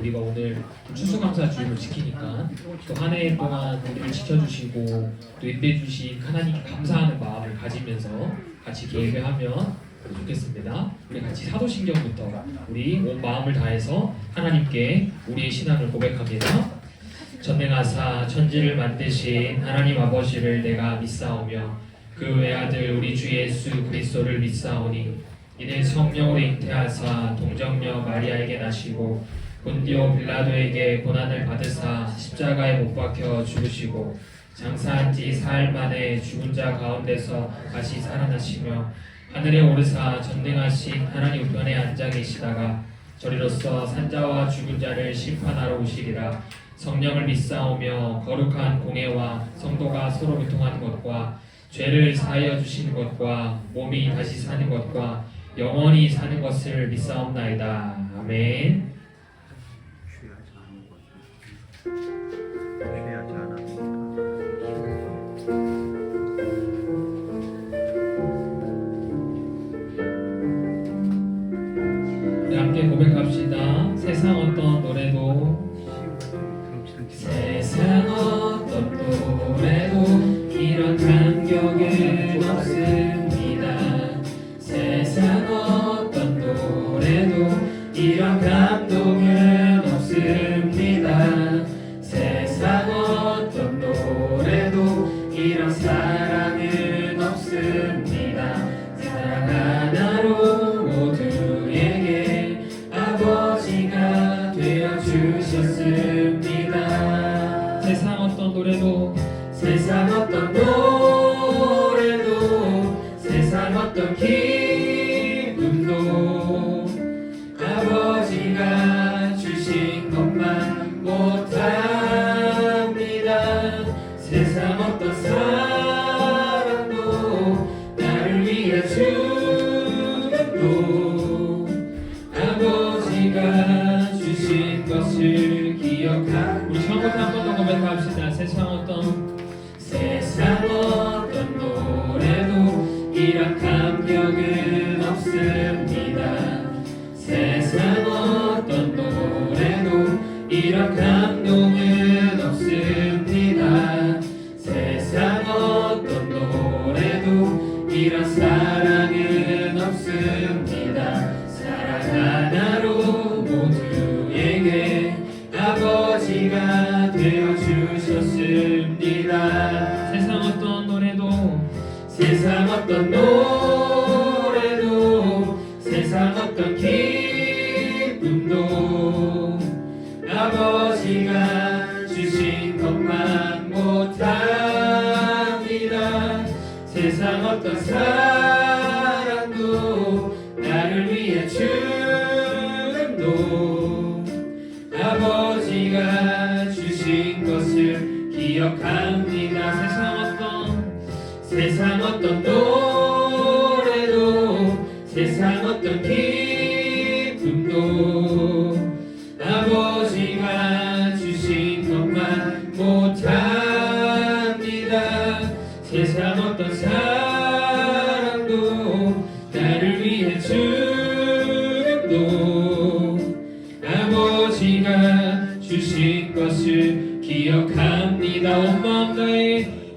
우리가 오늘 추수감사 주일을 지키니까 또 한 해 동안 우리를 지켜주시고 또 인도해주신 하나님께 감사하는 마음을 가지면서 같이 예배하면 좋겠습니다. 우리 같이 사도신경부터 우리 온 마음을 다해서 하나님께 우리의 신앙을 고백합니다. 전능하사 천지를 만드신 하나님 아버지를 내가 믿사오며 그 외아들 우리 주 예수 그리스도를 믿사오니 이는 성령으로 잉태하사 동정녀 마리아에게 나시고 본디오 빌라도에게 고난을 받으사 십자가에 못 박혀 죽으시고 장사한 지 사흘 만에 죽은 자 가운데서 다시 살아나시며 하늘에 오르사 전능하신 하나님 우편에 앉아 계시다가 저리로서 산자와 죽은 자를 심판하러 오시리라. 성령을 믿사오며 거룩한 공회와 성도가 서로 교통하는 것과 죄를 사하여 주시는 것과 몸이 다시 사는 것과 영원히 사는 것을 믿사옵나이다. 아멘. 우리 함께 고백합시다. 세상 어떤 노래도 이런 감격은 없습니다. 세상 어떤 노래도 이런 감동은 없습니다. 세상 어떤 노래도 이런 사랑은 없습니다. 사랑 하나로 모두에게 아버지가 되어주셨습니다. 세상 어떤 노래도 세상 어떤 노래도 세상 어떤 기쁨도 아버지가 주신 것만 못합니다. 세상 어떤 사랑도 나를 위해 주도 아버지가 주신 것을 기억하. 우리 처음부터 한 번 더 고백합시다. 세상 어떤 노래도 이런 감격은 없습니다. 세상 어떤 노래도 이런 감동은 없습니다. 세상 어떤 노래도 이런 사랑은 없습니다. 사랑 하나로 모두에게 아버지가 되어주셨습니다. 세상 어떤 노래도 세상 어떤 노래도 세상 어떤 기쁨도 아버지가 주신 것만 못합니다. 세상 어떤 사랑도 나를 위해 주도 아버지가 주신 것을 기억합니다. 세상 어떤 노래도 세상 어떤 기쁨도 아버지가 주신 것만 못합니다. 세상 어떤 사랑도 나를 위해 주도 아버지가 주신 것을 기억합니다.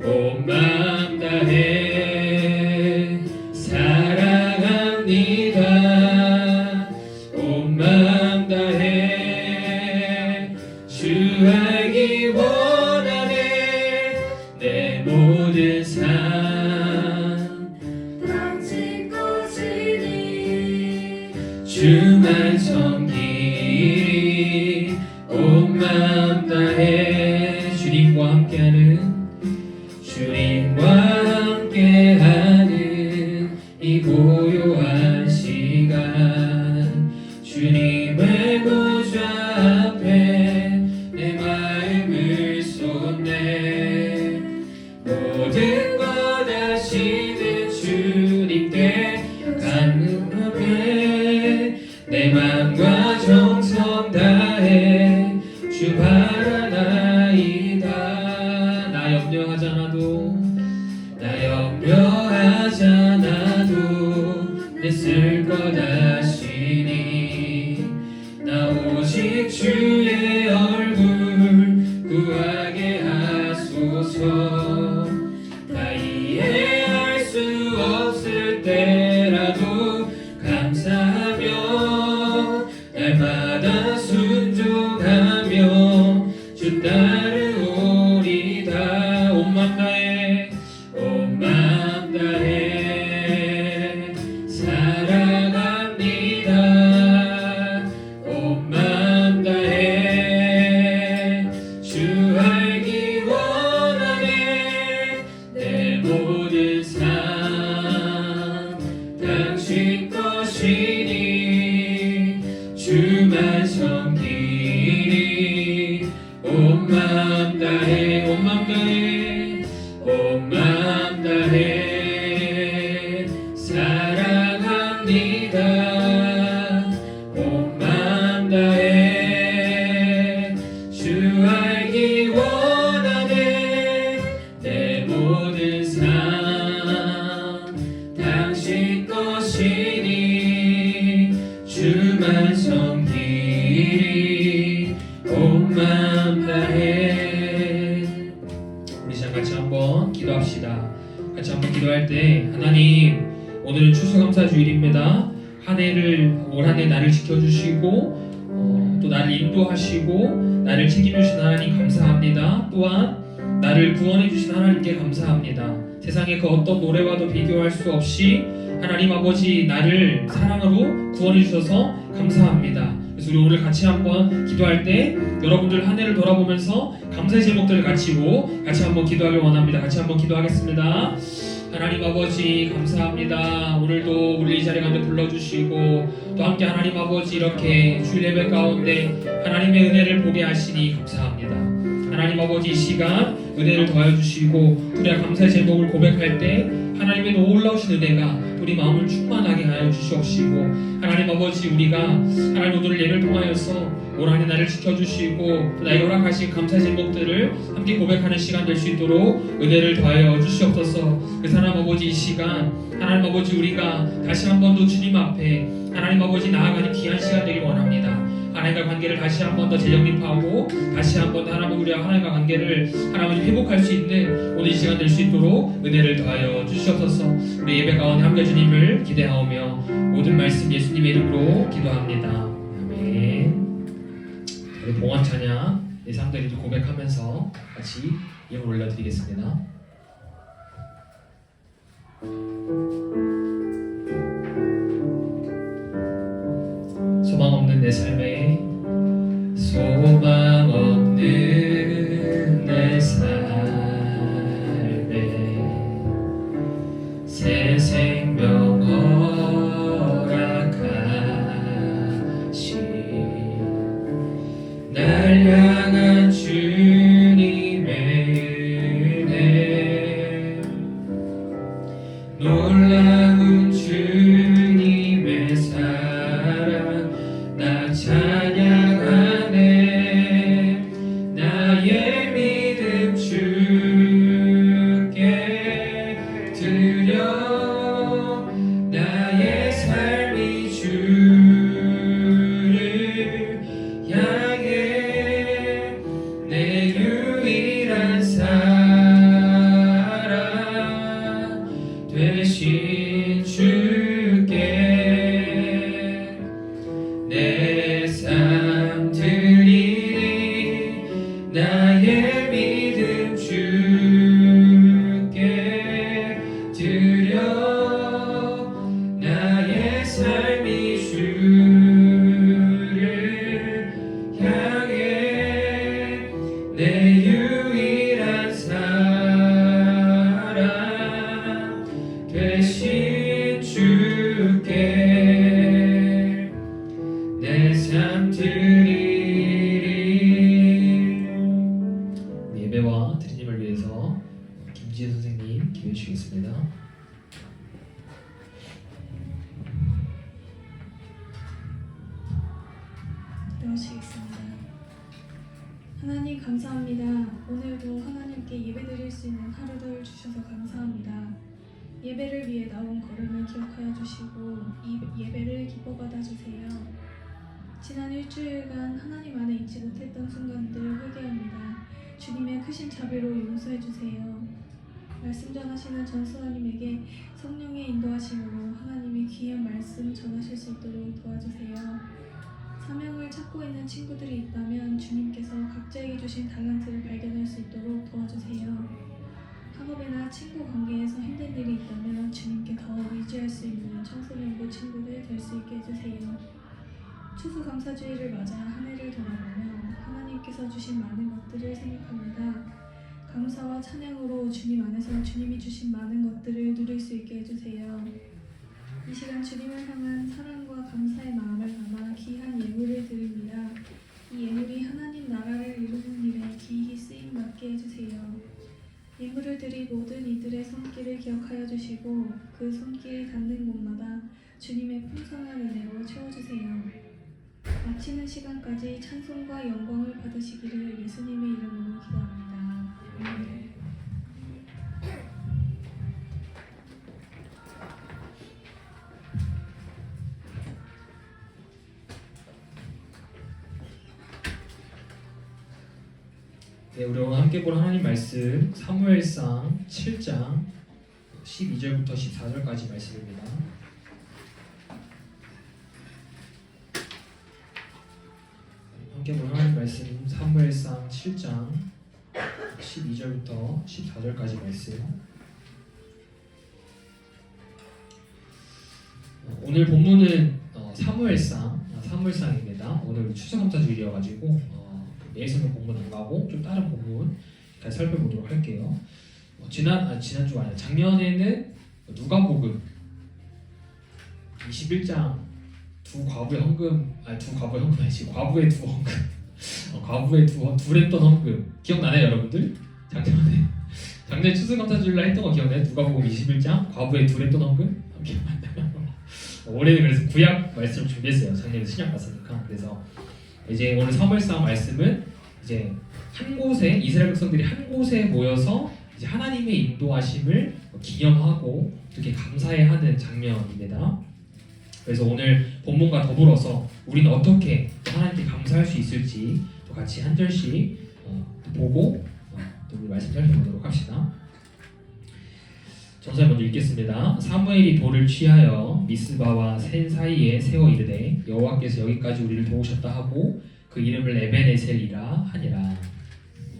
온 마음 다해 사랑합니다. 온 마음 다해 주 알기 원하네. 내 모든 삶 당신 것이니 주만 섬기. 온 마음 다해 주님과 함께하는 이 고요한 시간 주님의 보좌 앞에 내 마음을 쏟네. 모든 것 아시는 주님께 간구하네. 내 맘과 정성 다해 주 바라나이다. 나 염려하잖아도 내 쓸 것 아시니 나 오직 주 기도할 때 하나님 오늘은 추수감사주일입니다. 올 한 해 나를 지켜주시고 또 나를 인도하시고 나를 책임주신 하나님 감사합니다. 또한 나를 구원해 주신 하나님께 감사합니다. 세상의 그 어떤 노래와도 비교할 수 없이 하나님 아버지 나를 사랑으로 구원해 주셔서 감사합니다. 그래서 우리 오늘 같이 한번 기도할 때 여러분들 한 해를 돌아보면서 감사의 제목들을 갖추고 같이 한번 기도하길 원합니다. 같이 한번 기도하겠습니다. 하나님 아버지 감사합니다. 오늘도 우리 이 자리에 가운데 불러주시고 또 함께 하나님 아버지 이렇게 주일 예배 가운데 하나님의 은혜를 보게 하시니 감사합니다. 하나님 아버지 이 시간 은혜를 더하여 주시고 우리가 감사의 제목을 고백할 때 하나님의 놀라우신 은혜가 우리 마음을 충만하게 하여 주시옵시고 하나님 아버지 우리가 하나님 오늘 예배를 통하여서 올 한 해 나를 지켜주시고 나에게 허락하신 감사의 제목들을 함께 고백하는 시간 될 수 있도록 은혜를 더하여 주시옵소서. 그래서 하나님 아버지 이 시간 하나님 아버지 우리가 다시 한 번 더 주님 앞에 하나님 아버지 나아가는 귀한 시간 되길 원합니다. 하나님과 관계를 다시 한 번 더 재정립하고 다시 한 번 하나님 우리와 하나님과 관계를 하나님 회복할 수 있는 오늘 이 시간 될 수 있도록 은혜를 더하여 주시옵소서. 우리 예배 가운데 함께 주님을 기대하오며 모든 말씀 예수님의 이름으로 기도합니다. 아멘. 우리 봉헌 찬양 예상들이 고백하면서 같이 예물 올려드리겠습니다. 소망 없는 내 삶에 소망 없는 내 삶에 새 생명 허락하시 날 향한 주님의 은혜 놀라운 주님의 사랑 나 찬양하네 나의 믿음 주께 드려 나의 삶이 주를 향해 내 유일한 사랑 되신 주께 내 삶 드리니 나의 믿음 주께 드려 나의 삶이 주를 향해 내 유일한 사랑 되신 주께 내 삶 드리리. 예배와 드리님을 위해서 김지혜 선생님 기도해 주시겠습니다. 기도하시겠습니다. 하나님 감사합니다. 오늘도 하나님께 예배드릴 수 있는 하루를 주셔서 감사합니다. 예배를 위해 나온 걸음을 기억하여 주시고 이 예배를 기뻐 받아주세요. 지난 일주일간 하나님 안에 있지 못했던 순간들 회개합니다. 주님의 크신 자비로 용서해 주세요. 말씀 전하시는 전수아님에게 성령의 인도하심으로 하나님의 귀한 말씀 전하실 수 있도록 도와주세요. 사명을 찾고 있는 친구들이 있다면 주님께서 각자에게 주신 달란트를 발견할 수 있도록 도와주세요. 학업이나 친구 관계에서 힘든 일이 있다면 주님께 더 의지할 수 있는 청소년부 친구들 될 수 있게 해주세요. 추수감사주의를 맞아 한 해를 돌아보며 하나님께서 주신 많은 것들을 생각합니다. 감사와 찬양으로 주님 안에서 주님이 주신 많은 것들을 누릴 수 있게 해주세요. 이 시간 주님을 향한 사랑과 감사의 마음을 담아 귀한 예물을 드립니다. 이 예물이 하나님 나라를 이루는 일에 귀히 쓰임받게 해주세요. 예물을 드릴 모든 이들의 손길을 기억하여 주시고 그 손길이 닿는 곳마다 주님의 풍성한 은혜로 채워주세요. 마치는 시간까지 찬송과 영광을 받으시기를 예수님의 이름으로 기도합니다. 아멘. 네, 우리 오늘 함께 볼 하나님 말씀 사무엘상 7장 12절부터 14절까지 말씀입니다. 함께 볼 하나님 말씀 사무엘상 7장 12절부터 14절까지 말씀. 오늘 본문은 사무엘상입니다. 오늘 추수감사주일이어가지고 매일 성경 본문 안 가고 좀 다른 본문 살펴보도록 할게요. 지난주 아니라 작년에는 누가복음 21장 과부의 두 헌금 과부의 두 랬던 헌금 기억나나요 여러분들? 작년 추수감사주일날 했던 거 기억나요? 누가복음 21장 과부의 두 랬던 헌금? 기억나요? 올해는 그래서 구약 말씀 준비했어요. 작년에 신약 봤으니까. 그래서 이제 오늘 사무엘상 말씀은 이제 한 곳에 이스라엘 백성들이 한 곳에 모여서 이제 하나님의 인도하심을 기념하고 이렇게 감사해하는 장면입니다. 그래서 오늘 본문과 더불어서 우리는 어떻게 하나님께 감사할 수 있을지 또 같이 한 절씩 보고 또 우리 말씀 살펴보도록 합시다. 전서 먼저 읽겠습니다. 사무엘이 돌을 취하여 미스바와 센 사이에 세워 이르되 여호와께서 여기까지 우리를 도우셨다 하고 그 이름을 에벤에셀이라 하니라.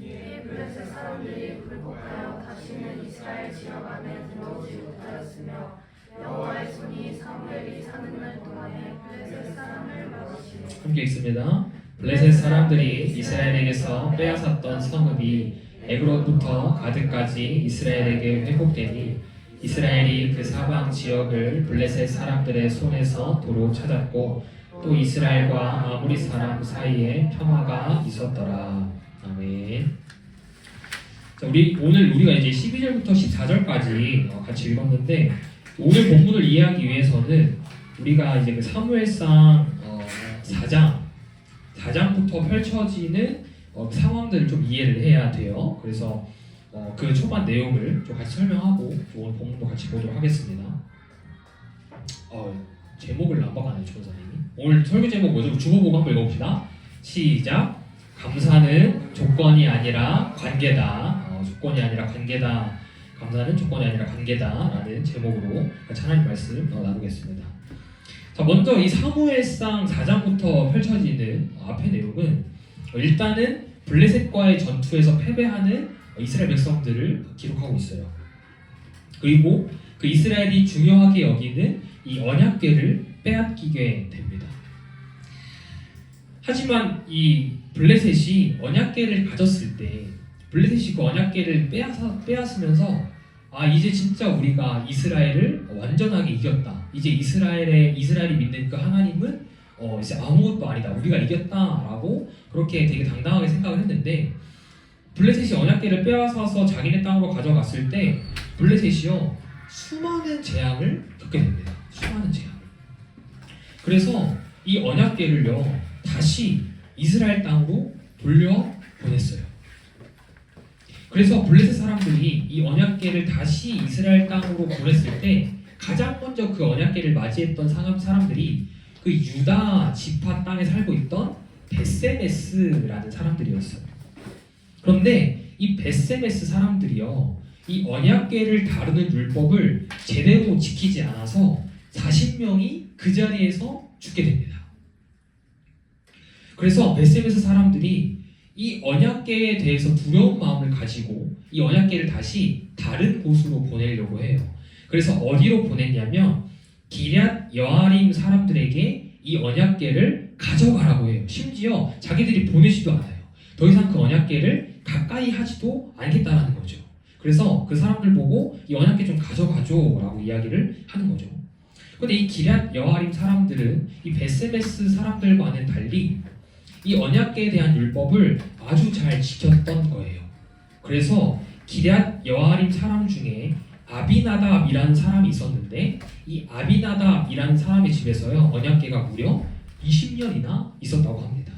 이에 블레셋 사람들이 굴복하여 다시는 이스라엘 지역 안에 들어오지 못하였으며 여호와의 손이 사무엘이 사는 날 동안에 블레셋 사람을 막으시고. 함께 읽습니다. 블레셋 사람들이 이스라엘에게서 빼앗았던 성읍이 에그롯부터 가드까지 이스라엘에게 회복되니 이스라엘이 그 사방 지역을 블레셋 사람들의 손에서 도로 찾았고 또 이스라엘과 아모리 사람 사이에 평화가 있었더라. 아멘. 자, 오늘 우리가 이제 12절부터 14절까지 같이 읽었는데 오늘 본문을 이해하기 위해서는 우리가 이제 그 사무엘상 4장부터 펼쳐지는 상황들을 좀 이해를 해야 돼요. 그래서 그 초반 내용을 좀 같이 설명하고 오늘 본문도 같이 보도록 하겠습니다. 제목을 안 바꿔네요, 조선생님이. 오늘 설교 제목 뭐죠? 주보보고 한번 읽어봅시다. 시작. 감사는 조건이 아니라 관계다. 조건이 아니라 관계다. 감사는 조건이 아니라 관계다라는 제목으로 같이 하나님 말씀 나누겠습니다. 자, 먼저 이 사무엘상 4장부터 펼쳐지는 앞의 내용은 일단은 블레셋과의 전투에서 패배하는 이스라엘 백성들을 기록하고 있어요. 그리고 그 이스라엘이 중요하게 여기는 이 언약궤를 빼앗기게 됩니다. 하지만 이 블레셋이 언약궤를 가졌을 때 블레셋이 그 언약궤를 빼앗으면서 이제 진짜 우리가 이스라엘을 완전하게 이겼다. 이제 이스라엘이 믿는 그 하나님은 이제 아무것도 아니다. 우리가 이겼다라고 그렇게 되게 당당하게 생각을 했는데 블레셋이 언약궤를 빼앗아서 자기네 땅으로 가져갔을 때 블레셋이요 수많은 재앙을 겪게 됩니다. 수많은 재앙을. 그래서 이 언약궤를요 다시 이스라엘 땅으로 돌려보냈어요. 그래서 블레셋 사람들이 이 언약궤를 다시 이스라엘 땅으로 보냈을 때 가장 먼저 그 언약궤를 맞이했던 사람들이 그 유다 지파 땅에 살고 있던 베세메스라는 사람들이었어요. 그런데 이 베세메스 사람들이요 이 언약궤를 다루는 율법을 제대로 지키지 않아서 40명이 그 자리에서 죽게 됩니다. 그래서 베세메스 사람들이 이 언약궤에 대해서 두려운 마음을 가지고 이 언약궤를 다시 다른 곳으로 보내려고 해요. 그래서 어디로 보냈냐면 기럇 여아림 사람들에게 이 언약궤를 가져가라고 해요. 심지어 자기들이 보내지도 않아요. 더 이상 그 언약궤를 가까이 하지도 않겠다라는 거죠. 그래서 그 사람들 보고 이 언약궤 좀 가져가줘 라고 이야기를 하는 거죠. 근데 이 기럇 여아림 사람들은 이 베세메스 사람들과는 달리 이 언약궤에 대한 율법을 아주 잘 지켰던 거예요. 그래서 기럇 여아림 사람 중에 아비나답이라는 사람이 있었는데 이 아비나답이라는 사람의 집에서요 언약궤가 무려 20년이나 있었다고 합니다.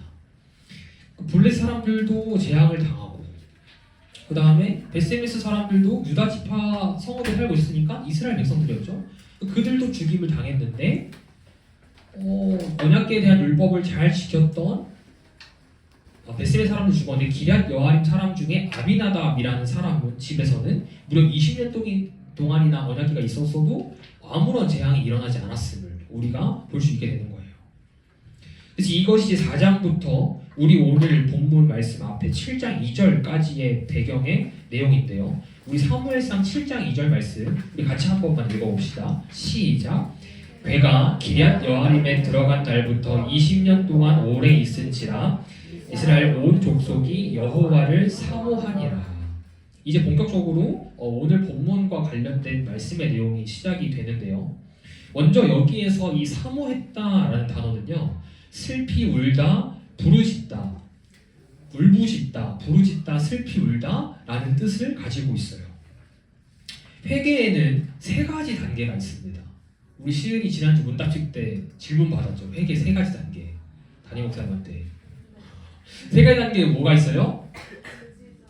블레셋 사람들도 재앙을 당하고 그 다음에 베세메스 사람들도 유다 지파 성읍에 살고 있으니까 이스라엘 백성들이었죠. 그들도 죽임을 당했는데 언약궤에 대한 율법을 잘 지켰던 베세메 사람도 죽었는데 기럇 여아림 사람 중에 아비나답이라는 사람은 집에서는 무려 20년 동안이나 언약기가 있었어도 아무런 재앙이 일어나지 않았음을 우리가 볼 수 있게 되는 거예요. 그래서 이것이 이제 4장부터 우리 오늘 본문 말씀 앞에 7장 2절까지의 배경의 내용인데요. 우리 사무엘상 7장 2절 말씀 우리 같이 한 번만 읽어봅시다. 시작. 괴가 기럇 여아림에 들어간 날부터 20년 동안 오래 있은지라 이스라엘 온 족속이 여호와를 사모하니라. 이제 본격적으로 오늘 본문과 관련된 말씀의 내용이 시작이 되는데요. 먼저 여기에서 이 사모했다라는 단어는요, 슬피 울다, 부르짖다, 울부짖다, 부르짖다, 슬피 울다라는 뜻을 가지고 있어요. 회개에는 세 가지 단계가 있습니다. 우리 시은이 지난주 문답식 때 질문 받았죠. 회개 세 가지 단계. 담임 목사님한테 세 가지 단계에 뭐가 있어요?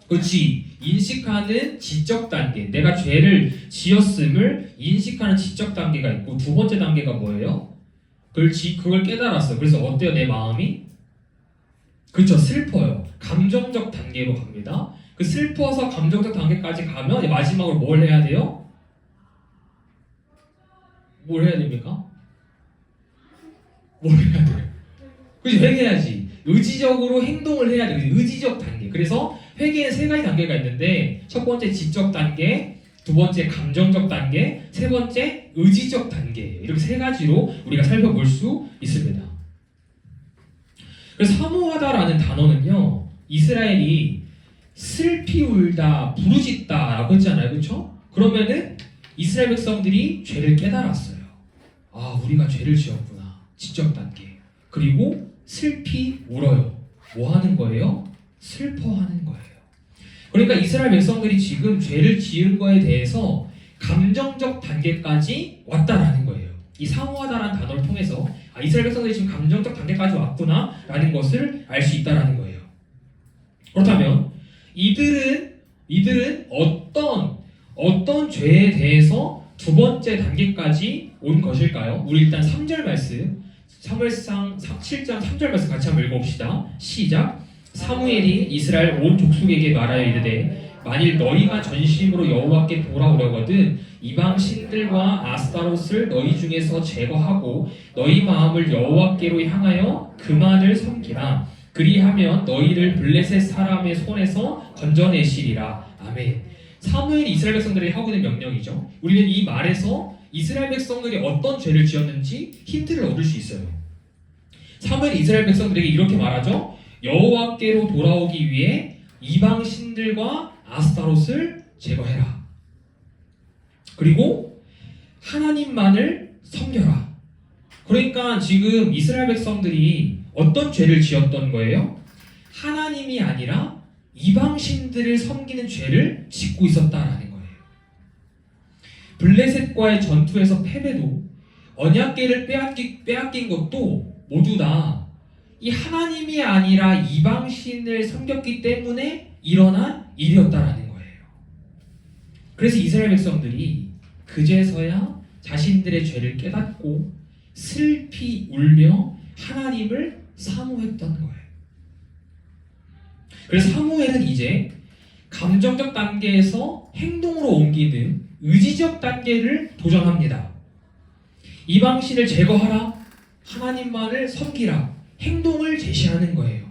그렇지. 인식하는 지적 단계. 내가 죄를 지었음을 인식하는 지적 단계가 있고, 두 번째 단계가 뭐예요? 그걸 깨달았어. 그래서 어때요? 내 마음이? 그렇죠. 슬퍼요. 감정적 단계로 갑니다. 그 슬퍼서 감정적 단계까지 가면 마지막으로 뭘 해야 돼요? 뭘 해야 됩니까? 뭘 해야 돼요? 그렇지. 회개해야지. 의지적으로 행동을 해야 돼요. 의지적 단계. 그래서 회개에 세 가지 단계가 있는데, 첫 번째 지적 단계, 두 번째 감정적 단계, 세 번째 의지적 단계. 이렇게 세 가지로 우리가 살펴볼 수 있습니다. 그래서 사모하다라는 단어는요, 이스라엘이 슬피 울다, 부르짖다라고 했잖아요. 그렇죠? 그러면은 이스라엘 백성들이 죄를 깨달았어요. 아, 우리가 죄를 지었구나. 지적 단계. 그리고 슬피 울어요. 뭐 하는 거예요? 슬퍼하는 거예요. 그러니까 이스라엘 백성들이 지금 죄를 지은 거에 대해서 감정적 단계까지 왔다라는 거예요. 이 사모하다라는 단어를 통해서 이스라엘 백성들이 지금 감정적 단계까지 왔구나라는 것을 알 수 있다라는 거예요. 그렇다면 이들은 어떤 죄에 대해서 두 번째 단계까지 온 것일까요? 우리 일단 3절 말씀, 사무엘상 7장 3절 말씀 같이 한번 읽어봅시다. 시작. 사무엘이 이스라엘 온 족속에게 말하여 이르되 만일 너희가 전심으로 여호와께 돌아오려거든 이방 신들과 아스타롯을 너희 중에서 제거하고 너희 마음을 여호와께로 향하여 그만을 섬기라. 그리하면 너희를 블레셋 사람의 손에서 건져내시리라. 아멘. 사무엘이 이스라엘 백성들에게 하고 있는 명령이죠. 우리는 이 말에서 이스라엘 백성들이 어떤 죄를 지었는지 힌트를 얻을 수 있어요. 사무엘이 이스라엘 백성들에게 이렇게 말하죠. 여호와께로 돌아오기 위해 이방 신들과 아스타롯을 제거해라. 그리고 하나님만을 섬겨라. 그러니까 지금 이스라엘 백성들이 어떤 죄를 지었던 거예요? 하나님이 아니라 이방 신들을 섬기는 죄를 짓고 있었다라는 거예요. 블레셋과의 전투에서 패배도 언약궤를 빼앗긴 것도 모두 다 이 하나님이 아니라 이방 신을 섬겼기 때문에 일어난 일이었다라는 거예요. 그래서 이스라엘 백성들이 그제서야 자신들의 죄를 깨닫고 슬피 울며 하나님을 사모했던 거예요. 그래서 사무엘은 이제 감정적 단계에서 행동으로 옮기는 의지적 단계를 도전합니다. 이방신을 제거하라, 하나님만을 섬기라, 행동을 제시하는 거예요.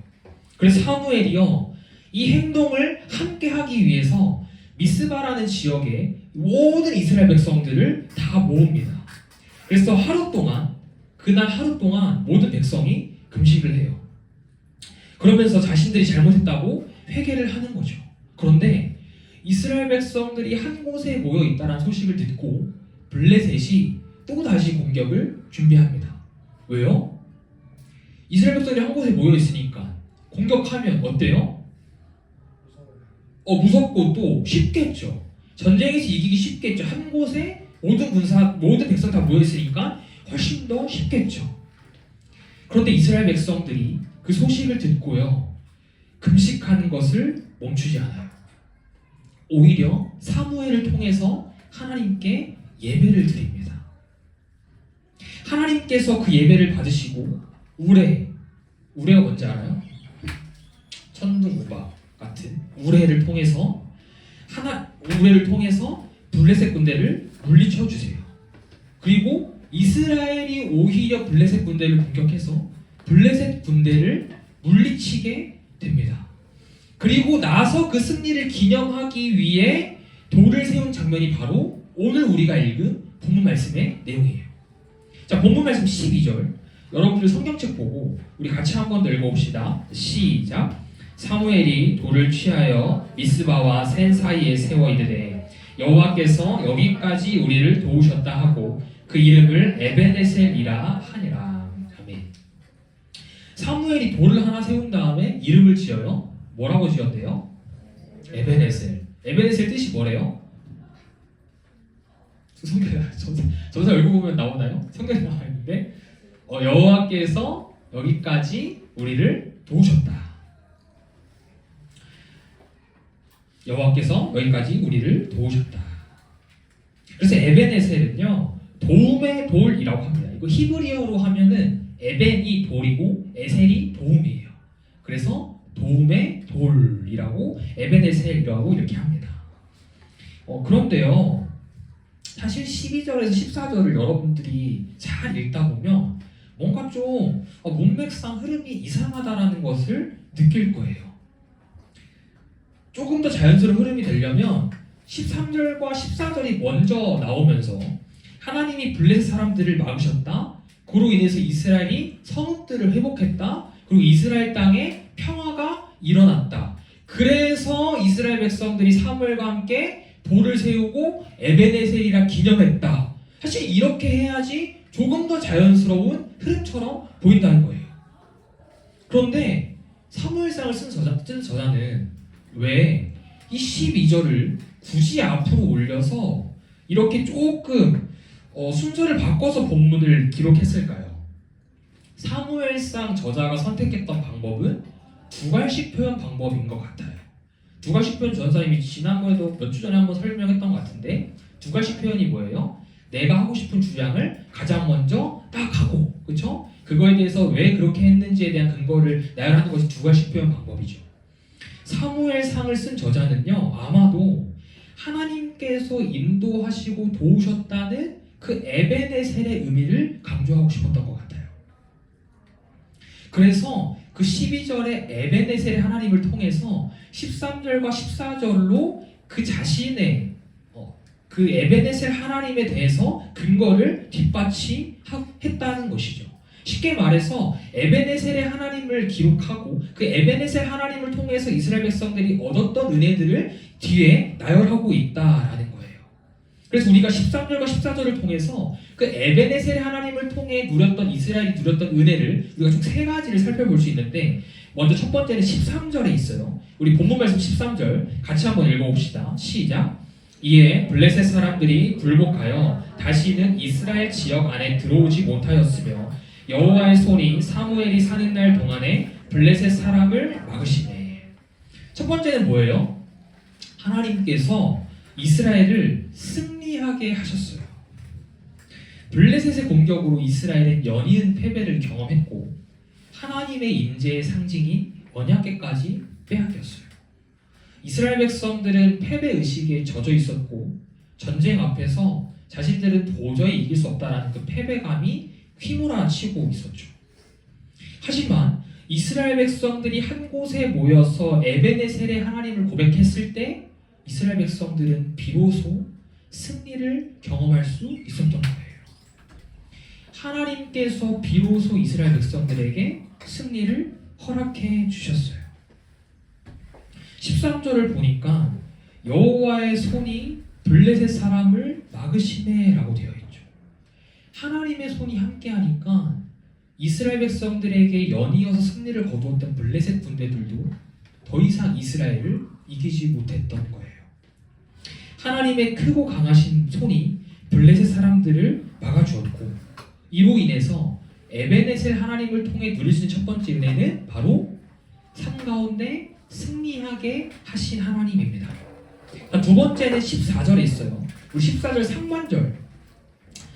그래서 사무엘이요, 이 행동을 함께 하기 위해서 미스바라는 지역에 모든 이스라엘 백성들을 다 모읍니다. 그래서 그날 하루 동안 모든 백성이 금식을 해요. 그러면서 자신들이 잘못했다고 회개를 하는 거죠. 그런데 이스라엘 백성들이 한 곳에 모여 있다는 소식을 듣고 블레셋이 또다시 공격을 준비합니다. 왜요? 이스라엘 백성들이 한 곳에 모여 있으니까 공격하면 어때요? 무섭고 또 쉽겠죠. 전쟁에서 이기기 쉽겠죠. 한 곳에 모든 백성 다 모여 있으니까 훨씬 더 쉽겠죠. 그런데 이스라엘 백성들이 그 소식을 듣고요, 금식하는 것을 멈추지 않아요. 오히려 사무엘을 통해서 하나님께 예배를 드립니다. 하나님께서 그 예배를 받으시고 우레가 뭔지 알아요? 천둥우박 같은 우레를 통해서 블레셋 군대를 물리쳐 주세요. 그리고 이스라엘이 오히려 블레셋 군대를 공격해서 블레셋 군대를 물리치게 됩니다. 그리고 나서 그 승리를 기념하기 위해 돌을 세운 장면이 바로 오늘 우리가 읽은 본문 말씀의 내용이에요. 자, 본문 말씀 12절. 여러분들 성경책 보고 우리 같이 한번 더 읽어봅시다. 시작. 사무엘이 돌을 취하여 미스바와 센 사이에 세워 이르되 여호와께서 여기까지 우리를 도우셨다 하고 그 이름을 에벤에셀이라 하니라. 아멘. 사무엘이 돌을 하나 세운 다음에 이름을 지어요. 뭐라고 지었대요? 에벤에셀. 에벤에셀 뜻이 뭐래요? 전사 읽어보면 나오나요? 성경에 나와 있는데 여호와께서 여기까지 우리를 도우셨다. 여호와께서 여기까지 우리를 도우셨다. 그래서 에벤에셀은요 도움의 돌이라고 합니다. 이거 히브리어로 하면은 에벤이 돌이고 에셀이 도움이에요. 그래서 도움의 돌이라고 에벤에셀이라고 이렇게 합니다. 그런데요 사실 12절에서 14절을 여러분들이 잘 읽다 보면 뭔가 좀 문맥상 흐름이 이상하다라는 것을 느낄 거예요. 조금 더 자연스러운 흐름이 되려면 13절과 14절이 먼저 나오면서 하나님이 블레셋 사람들을 막으셨다. 그로 인해서 이스라엘이 성읍들을 회복했다. 그리고 이스라엘 땅에 평화가 일어났다. 그래서 이스라엘 백성들이 사무엘과 함께 돌을 세우고 에벤에셀이라 기념했다. 사실 이렇게 해야지 조금 더 자연스러운 흐름처럼 보인다는 거예요. 그런데 사무엘상을 쓴 저자는 왜 이 12절을 굳이 앞으로 올려서 이렇게 조금 순서를 바꿔서 본문을 기록했을까요? 사무엘상 저자가 선택했던 방법은 두갈식 표현 방법인 것 같아요. 두갈식 표현 전사님이 지난번에도 몇 주 전에 한번 설명했던 것 같은데 두갈식 표현이 뭐예요? 내가 하고 싶은 주장을 가장 먼저 딱 하고 그렇죠? 그거에 대해서 왜 그렇게 했는지에 대한 근거를 나열하는 것이 두갈식 표현 방법이죠. 사무엘상을 쓴 저자는요 아마도 하나님께서 인도하시고 도우셨다는 그 에벤에셀의 의미를 강조하고 싶었던 것 같아요. 그래서 그 12절의 에벤에셀의 하나님을 통해서 13절과 14절로 그 자신의 그 에벤에셀 하나님에 대해서 근거를 뒷받침했다는 것이죠. 쉽게 말해서 에벤에셀의 하나님을 기록하고 그 에벤에셀 하나님을 통해서 이스라엘 백성들이 얻었던 은혜들을 뒤에 나열하고 있다라는 거예요. 그래서 우리가 13절과 14절을 통해서 그 에벤에셀 하나님을 통해 누렸던 이스라엘이 누렸던 은혜를 우리가 총 세 가지를 살펴볼 수 있는데 먼저 첫 번째는 13절에 있어요. 우리 본문 말씀 13절 같이 한번 읽어봅시다. 시작. 이에 블레셋 사람들이 굴복하여 다시는 이스라엘 지역 안에 들어오지 못하였으며 여호와의 손이 사무엘이 사는 날 동안에 블레셋 사람을 막으시네. 첫 번째는 뭐예요? 하나님께서 이스라엘을 승리하게 하셨어요. 블레셋의 공격으로 이스라엘은 연이은 패배를 경험했고 하나님의 임재의 상징인 언약궤까지 빼앗겼어요. 이스라엘 백성들은 패배의식에 젖어 있었고 전쟁 앞에서 자신들은 도저히 이길 수 없다는 그 패배감이 휘몰아치고 있었죠. 하지만 이스라엘 백성들이 한 곳에 모여서 에벤에셀의 하나님을 고백했을 때 이스라엘 백성들은 비로소 승리를 경험할 수 있었던 거예요. 하나님께서 비로소 이스라엘 백성들에게 승리를 허락해 주셨어요. 13절을 보니까 여호와의 손이 블레셋 사람을 막으시네 라고 되어 있죠. 하나님의 손이 함께하니까 이스라엘 백성들에게 연이어서 승리를 거두었던 블레셋 군대들도 더 이상 이스라엘을 이기지 못했던 거예요. 하나님의 크고 강하신 손이 블레셋 사람들을 막아주었고 이로 인해서 에벤에셀 하나님을 통해 누릴 수 있는 첫 번째 은혜는 바로 삶 가운데 승리하게 하신 하나님입니다. 두 번째는 14절에 있어요. 우리 14절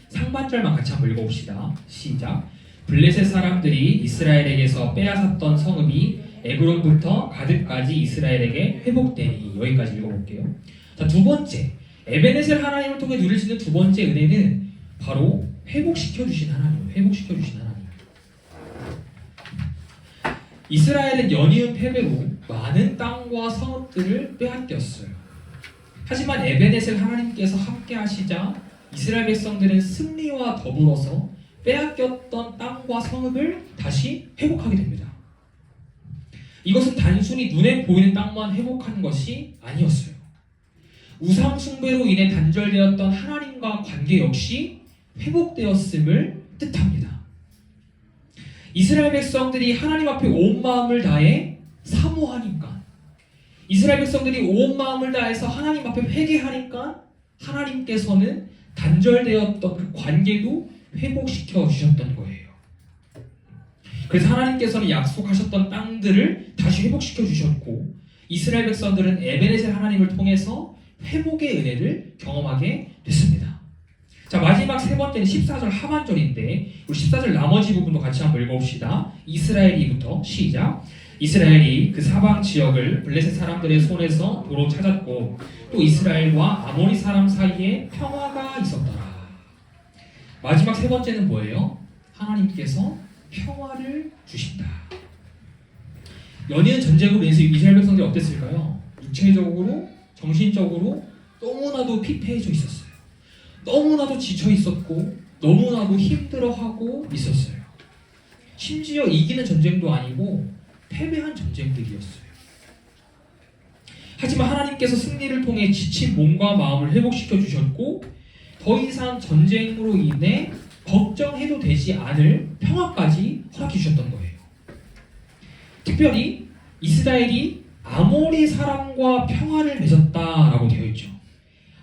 상반절만 같이 한번 읽어봅시다. 시작. 블레셋 사람들이 이스라엘에게서 빼앗았던 성읍이 에그론부터 가드까지 이스라엘에게 회복되니. 여기까지 읽어볼게요. 자, 두 번째 에베네셀 하나님을 통해 누릴 수 있는 두 번째 은혜는 바로 회복시켜 주신 하나님, 회복시켜 주신 하나님. 이스라엘은 연이은 패배로 많은 땅과 성읍들을 빼앗겼어요. 하지만 에베네셀 하나님께서 함께 하시자 이스라엘 백성들은 승리와 더불어서 빼앗겼던 땅과 성읍을 다시 회복하게 됩니다. 이것은 단순히 눈에 보이는 땅만 회복한 것이 아니었어요. 우상 숭배로 인해 단절되었던 하나님과 관계 역시 회복되었음을 뜻합니다. 이스라엘 백성들이 하나님 앞에 온 마음을 다해 사모하니까, 이스라엘 백성들이 온 마음을 다해서 하나님 앞에 회개하니까 하나님께서는 단절되었던 그 관계도 회복시켜 주셨던 거예요. 그래서 하나님께서는 약속하셨던 땅들을 다시 회복시켜 주셨고, 이스라엘 백성들은 에베네셀 하나님을 통해서 회복의 은혜를 경험하게 됐습니다. 자, 마지막 세 번째는 14절 하반절인데, 우리 14절 나머지 부분도 같이 한번 읽어봅시다. 이스라엘이부터 시작. 이스라엘이 그 사방 지역을 블레셋 사람들의 손에서 도로 찾았고, 또 이스라엘과 아모리 사람 사이에 평화가 있었더라. 마지막 세 번째는 뭐예요? 하나님께서 평화를 주신다. 연이은 전쟁으로 인해서 이스라엘 백성들이 어땠을까요? 육체적으로, 정신적으로 너무나도 피폐해져 있었어요. 너무나도 지쳐 있었고, 너무나도 힘들어하고 있었어요. 심지어 이기는 전쟁도 아니고 패배한 전쟁들이었어요. 하지만 하나님께서 승리를 통해 지친 몸과 마음을 회복시켜 주셨고, 더 이상 전쟁으로 인해 걱정해도 되지 않을 평화까지 허락해 주셨던 거예요. 특별히 이스라엘이 아모리 사람과 평화를 맺었다라고 되어 있죠.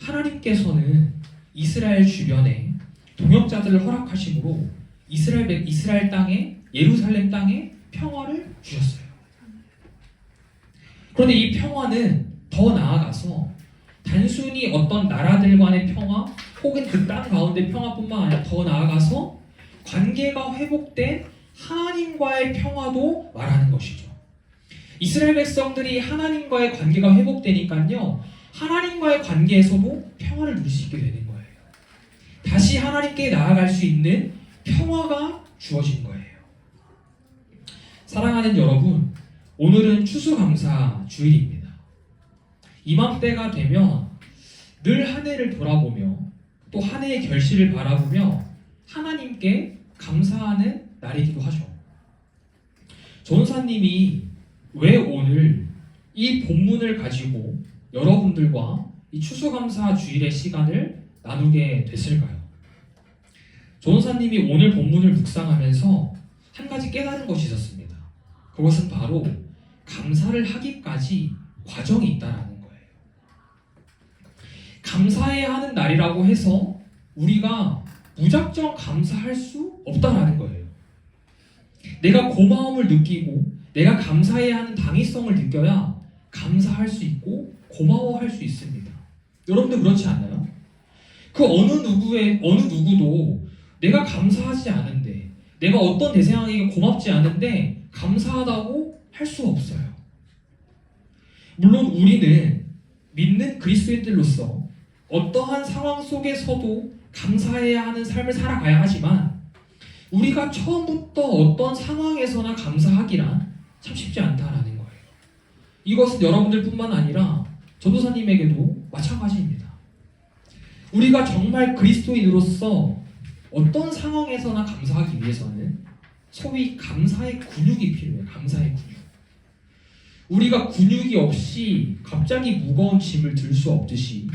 하나님께서는 이스라엘 주변에 동역자들을 허락하심으로 이스라엘 땅에, 예루살렘 땅에 평화를 주셨어요. 그런데 이 평화는 더 나아가서 단순히 어떤 나라들 간의 평화 혹은 그 땅 가운데 평화뿐만 아니라 더 나아가서 관계가 회복된 하나님과의 평화도 말하는 것이죠. 이스라엘 백성들이 하나님과의 관계가 회복되니까요, 하나님과의 관계에서도 평화를 누릴 수 있게 되는 거예요. 다시 하나님께 나아갈 수 있는 평화가 주어진 거예요. 사랑하는 여러분, 오늘은 추수감사 주일입니다. 이맘때가 되면 늘 한 해를 돌아보며 또 한 해의 결실을 바라보며 하나님께 감사하는 날이기도 하죠. 전사님이 왜 오늘 이 본문을 가지고 여러분들과 이 추수감사 주일의 시간을 나누게 됐을까요? 전사님이 오늘 본문을 묵상하면서 한 가지 깨달은 것이 있었습니다. 그것은 바로 감사를 하기까지 과정이 있다라는 거예요. 감사해야 하는 날이라고 해서 우리가 무작정 감사할 수 없다라는 거예요. 내가 고마움을 느끼고 내가 감사해야 하는 당위성을 느껴야 감사할 수 있고 고마워할 수 있습니다. 여러분들 그렇지 않나요? 그 어느 누구도 내가 감사하지 않은데, 내가 어떤 대상에게 고맙지 않은데 감사하다고 할 수 없어요. 물론 우리는 믿는 그리스도인들로서 어떠한 상황 속에서도 감사해야 하는 삶을 살아가야 하지만, 우리가 처음부터 어떤 상황에서나 감사하기란 참 쉽지 않다라는 거예요. 이것은 여러분들뿐만 아니라 전도사님에게도 마찬가지입니다. 우리가 정말 그리스도인으로서 어떤 상황에서나 감사하기 위해서는 소위 감사의 근육이 필요해요. 감사의 근육. 우리가 근육이 없이 갑자기 무거운 짐을 들 수 없듯이,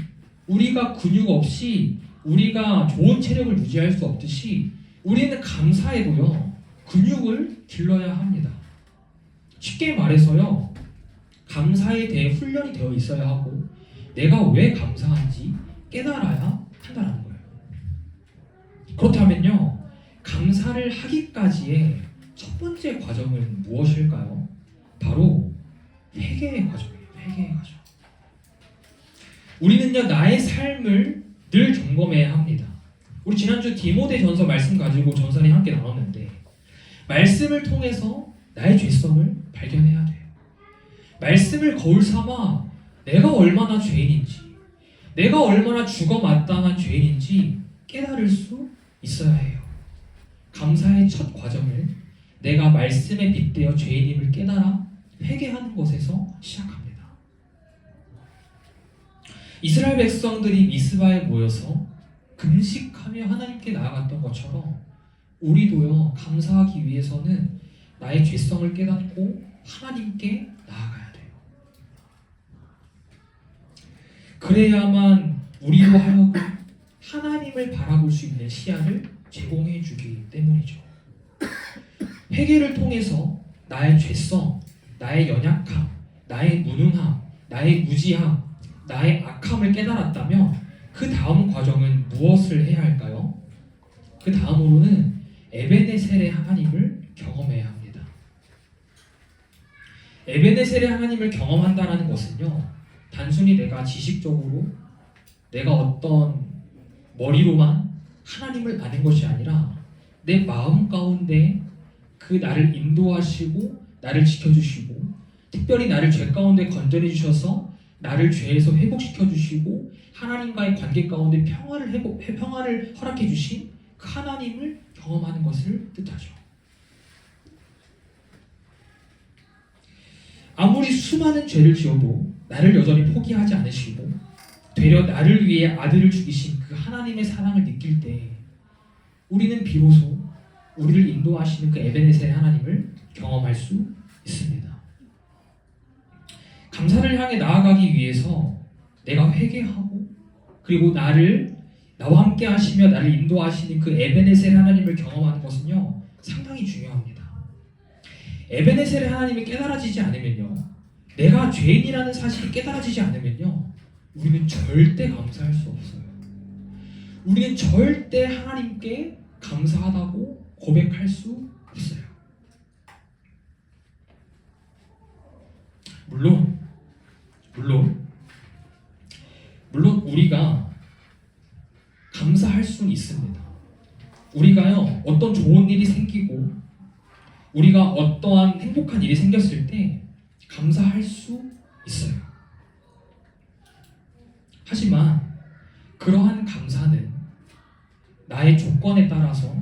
우리가 근육 없이 우리가 좋은 체력을 유지할 수 없듯이, 우리는 감사에도요 근육을 길러야 합니다. 쉽게 말해서요, 감사에 대해 훈련이 되어 있어야 하고 내가 왜 감사한지 깨달아야 한다는 거예요. 그렇다면요, 감사를 하기까지의 첫 번째 과정은 무엇일까요? 바로 회개의 과정이에요. 회개의 과정. 우리는요, 나의 삶을 늘 점검해야 합니다. 우리 지난주 디모데전서 말씀 가지고 전사님 함께 나눴는데, 말씀을 통해서 나의 죄성을 발견해야 돼요. 말씀을 거울 삼아 내가 얼마나 죄인인지, 내가 얼마나 죽어마땅한 죄인인지 깨달을 수 있어야 해요. 감사의 첫 과정을 내가 말씀에 빗대어 죄인임을 깨달아 회개하는 것에서 시작합니다. 이스라엘 백성들이 미스바에 모여서 금식하며 하나님께 나아갔던 것처럼 우리도요, 감사하기 위해서는 나의 죄성을 깨닫고 하나님께 나아가야 돼요. 그래야만 우리로 하여금 하나님을 바라볼 수 있는 시야를 제공해 주기 때문이죠. 회개를 통해서 나의 죄성, 나의 연약함, 나의 무능함, 나의 무지함, 나의 악함을 깨달았다면 그 다음 과정은 무엇을 해야 할까요? 그 다음으로는 에베네셀의 하나님을 경험해야 합니다. 에베네셀의 하나님을 경험한다는 것은요, 단순히 내가 지식적으로 내가 어떤 머리로만 하나님을 아는 것이 아니라 내 마음 가운데 그 나를 인도하시고 나를 지켜주시고 특별히 나를 죄 가운데 건져내 주셔서 나를 죄에서 회복시켜 주시고 하나님과의 관계 가운데 평화를 허락해 주신 그 하나님을 경험하는 것을 뜻하죠. 아무리 수많은 죄를 지어도 나를 여전히 포기하지 않으시고 되려 나를 위해 아들을 죽이신 그 하나님의 사랑을 느낄 때 우리는 비로소 우리를 인도하시는 그 에베네셀의 하나님을 경험할 수 있습니다. 감사를 향해 나아가기 위해서 내가 회개하고 그리고 나와 함께 하시며 나를 인도하시는 그 에베네셀의 하나님을 경험하는 것은요, 상당히 중요합니다. 에베네셀의 하나님이 깨달아지지 않으면요, 내가 죄인이라는 사실이 깨달아지지 않으면요, 우리는 절대 감사할 수 없어요. 우리는 절대 하나님께 감사하다고 고백할 수 없어요. 물론 우리가 감사할 수는 있습니다. 우리가요, 어떤 좋은 일이 생기고 우리가 어떠한 행복한 일이 생겼을 때 감사할 수 있어요. 하지만 그러한 감사는 나의 조건에 따라서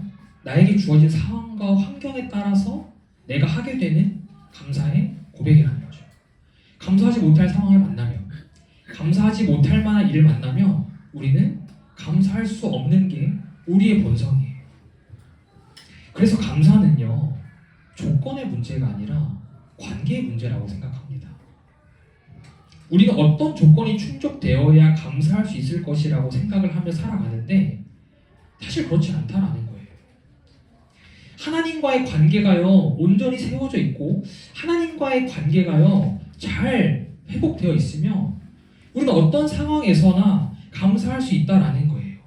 나에게 주어진 상황과 환경에 따라서 내가 하게 되는 감사의 고백이라는 거죠. 감사하지 못할 상황을 만나면, 감사하지 못할 만한 일을 만나면 우리는 감사할 수 없는 게 우리의 본성이에요. 그래서 감사는요, 조건의 문제가 아니라 관계의 문제라고 생각합니다. 우리가 어떤 조건이 충족되어야 감사할 수 있을 것이라고 생각을 하며 살아가는데 사실 그렇지 않다라는 거예요. 하나님과의 관계가요, 온전히 세워져 있고 하나님과의 관계가요, 잘 회복되어 있으면 우리는 어떤 상황에서나 감사할 수 있다라는 거예요.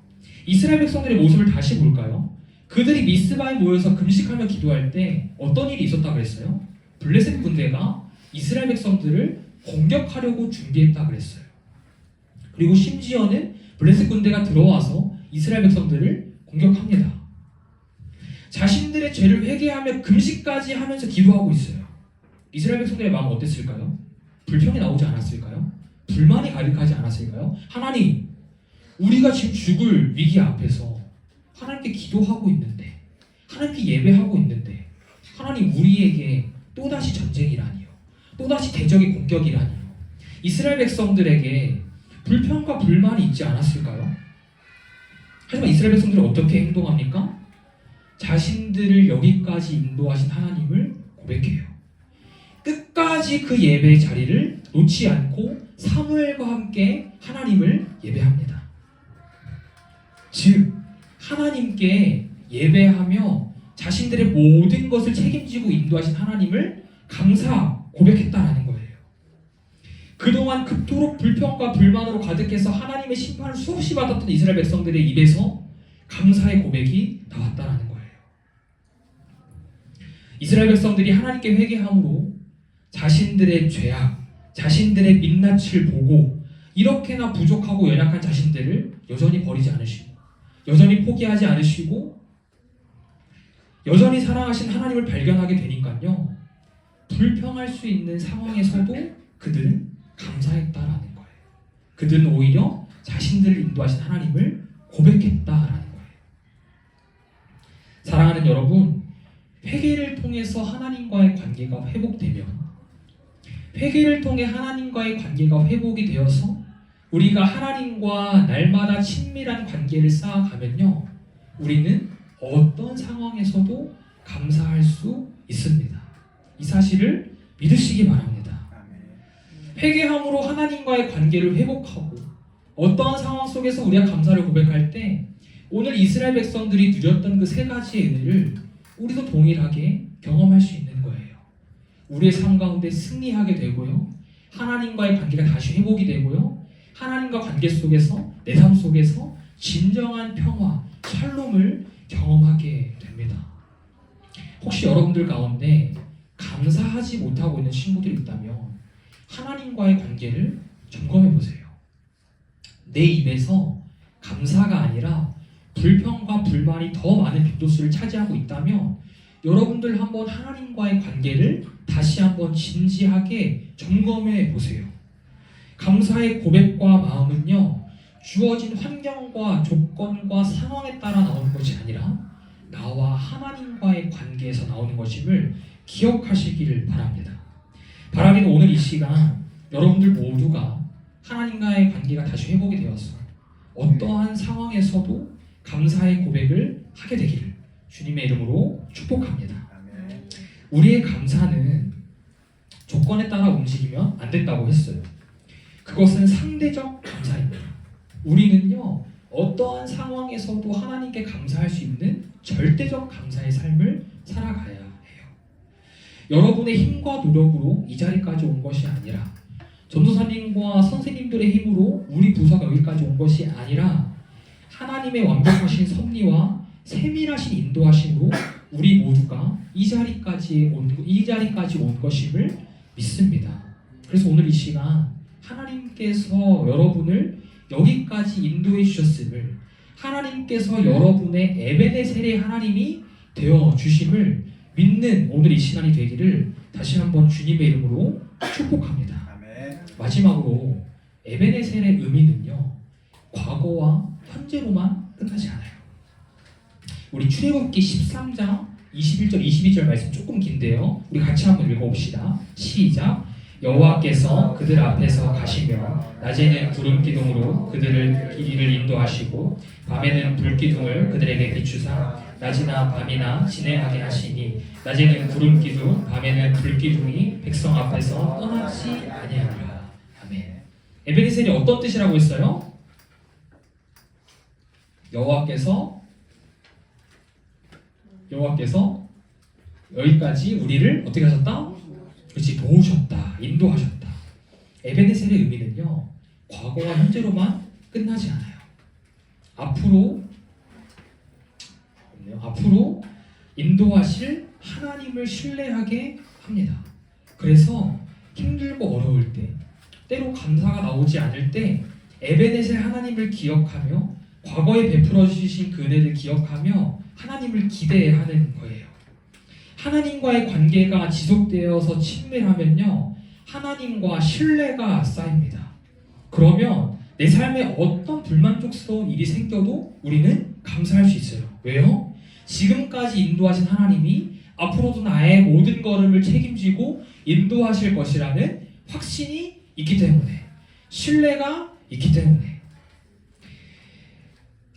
이스라엘 백성들의 모습을 다시 볼까요? 그들이 미스바에 모여서 금식하며 기도할 때 어떤 일이 있었다고 그랬어요? 블레셋 군대가 이스라엘 백성들을 공격하려고 준비했다 그랬어요. 그리고 심지어는 블레셋 군대가 들어와서 이스라엘 백성들을 공격합니다. 자신들의 죄를 회개하며 금식까지 하면서 기도하고 있어요. 이스라엘 백성들의 마음은 어땠을까요? 불평이 나오지 않았을까요? 불만이 가득하지 않았을까요? 하나님, 우리가 지금 죽을 위기 앞에서 하나님께 기도하고 있는데, 하나님께 예배하고 있는데, 하나님 우리에게 또다시 전쟁이라니요, 또다시 대적의 공격이라니요. 이스라엘 백성들에게 불평과 불만이 있지 않았을까요? 하지만 이스라엘 백성들은 어떻게 행동합니까? 자신들을 여기까지 인도하신 하나님을 고백해요. 끝까지 그 예배의 자리를 놓지 않고 사무엘과 함께 하나님을 예배합니다. 즉 하나님께 예배하며 자신들의 모든 것을 책임지고 인도하신 하나님을 감사 고백했다라는 거예요. 그동안 그토록 불평과 불만으로 가득해서 하나님의 심판을 수없이 받았던 이스라엘 백성들의 입에서 감사의 고백이 나왔다라는 거예요. 이스라엘 백성들이 하나님께 회개함으로 자신들의 죄악, 자신들의 민낯을 보고 이렇게나 부족하고 연약한 자신들을 여전히 버리지 않으시고, 여전히 포기하지 않으시고, 여전히 사랑하신 하나님을 발견하게 되니까요, 불평할 수 있는 상황에서도 그들은 감사했다라는 거예요. 그들은 오히려 자신들을 인도하신 하나님을 고백했다라는 거예요. 사랑하는 여러분, 회개를 통해서 하나님과의 관계가 회복되면, 회개를 통해 하나님과의 관계가 회복이 되어서 우리가 하나님과 날마다 친밀한 관계를 쌓아가면요, 우리는 어떤 상황에서도 감사할 수 있습니다. 이 사실을 믿으시기 바랍니다. 회개함으로 하나님과의 관계를 회복하고 어떠한 상황 속에서 우리가 감사를 고백할 때 오늘 이스라엘 백성들이 누렸던 그 세 가지의 은혜를 우리도 동일하게 경험할 수 있는 거예요. 우리의 삶 가운데 승리하게 되고요, 하나님과의 관계가 다시 회복이 되고요, 하나님과 관계 속에서 내 삶 속에서 진정한 평화, 샬롬을 경험하게 됩니다. 혹시 여러분들 가운데 감사하지 못하고 있는 친구들이 있다면 하나님과의 관계를 점검해 보세요. 내 입에서 감사가 아니라 불평과 불만이 더 많은 빈도수를 차지하고 있다면 여러분들 한번 하나님과의 관계를 다시 한번 진지하게 점검해 보세요. 감사의 고백과 마음은요, 주어진 환경과 조건과 상황에 따라 나오는 것이 아니라 나와 하나님과의 관계에서 나오는 것임을 기억하시기를 바랍니다. 바라기는 오늘 이 시간 여러분들 모두가 하나님과의 관계가 다시 회복이 되어서 어떠한 상황에서도 감사의 고백을 하게 되기를 주님의 이름으로 축복합니다. 우리의 감사는 조건에 따라 움직이면 안 된다고 했어요. 그것은 상대적 감사입니다. 우리는요, 어떠한 상황에서도 하나님께 감사할 수 있는 절대적 감사의 삶을 살아가야 해요. 여러분의 힘과 노력으로 이 자리까지 온 것이 아니라, 전도사님과 선생님들의 힘으로 우리 부서가 여기까지 온 것이 아니라 하나님의 완벽하신 섭리와 세밀하신 인도하심으로 우리 모두가 이 자리까지 온 것임을 믿습니다. 그래서 오늘 이 시간 하나님께서 여러분을 여기까지 인도해 주셨음을, 하나님께서 여러분의 에베네셀의 하나님이 되어 주심을 믿는 오늘 이 시간이 되기를 다시 한번 주님의 이름으로 축복합니다. 마지막으로 에베네셀의 의미는요, 과거와 현재로만 끝나지 않아요. 우리 출애굽기 13장 21절 22절 말씀 조금 긴데요, 우리 같이 한번 읽어봅시다. 시작. 여호와께서 그들 앞에서 가시며 낮에는 구름 기둥으로 그들을 길을 인도하시고 밤에는 불 기둥을 그들에게 비추사 낮이나 밤이나 진행하게 하시니 낮에는 구름 기둥 밤에는 불 기둥이 백성 앞에서 떠나지 아니하리라. 아멘. 에베네셀이 어떤 뜻이라고 했어요? 여호와께서 여기까지 우리를 어떻게 하셨다? 그렇지, 도우셨다, 인도하셨다. 에베네셀의 의미는요, 과거와 현재로만 끝나지 않아요. 앞으로 인도하실 하나님을 신뢰하게 합니다. 그래서 힘들고 어려울 때, 때로 감사가 나오지 않을 때 에베네셀 하나님을 기억하며 과거에 베풀어 주신 그 은혜를 기억하며 하나님을 기대하는 거예요. 하나님과의 관계가 지속되어서 친밀하면요, 하나님과 신뢰가 쌓입니다. 그러면 내 삶에 어떤 불만족스러운 일이 생겨도 우리는 감사할 수 있어요. 왜요? 지금까지 인도하신 하나님이 앞으로도 나의 모든 걸음을 책임지고 인도하실 것이라는 확신이 있기 때문에, 신뢰가 있기 때문에.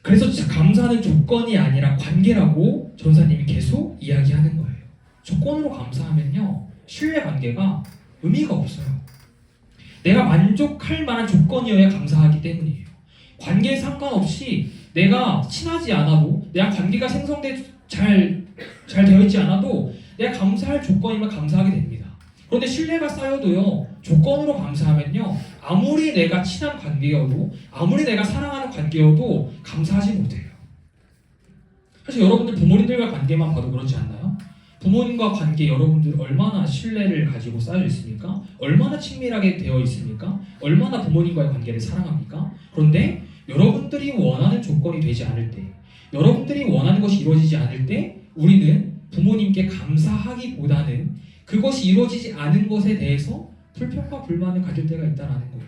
그래서 감사는 조건이 아니라 관계라고 전사님이 계속 이야기하는 거예요. 조건으로 감사하면요, 신뢰 관계가 의미가 없어요. 내가 만족할 만한 조건이어야 감사하기 때문이에요. 관계에 상관없이 내가 친하지 않아도, 내가 관계가 잘 되어 있지 않아도 내가 감사할 조건이면 감사하게 됩니다. 그런데 신뢰가 쌓여도요, 조건으로 감사하면요, 아무리 내가 친한 관계여도, 아무리 내가 사랑하는 관계여도 감사하지 못해요. 사실 여러분들 부모님들과 관계만 봐도 그렇지 않나요? 부모님과 관계 여러분들 얼마나 신뢰를 가지고 쌓여 있습니까? 얼마나 친밀하게 되어 있습니까? 얼마나 부모님과의 관계를 사랑합니까? 그런데 여러분들이 원하는 조건이 되지 않을 때, 여러분들이 원하는 것이 이루어지지 않을 때 우리는 부모님께 감사하기보다는 그것이 이루어지지 않은 것에 대해서 불평과 불만을 가질 때가 있다는 거예요.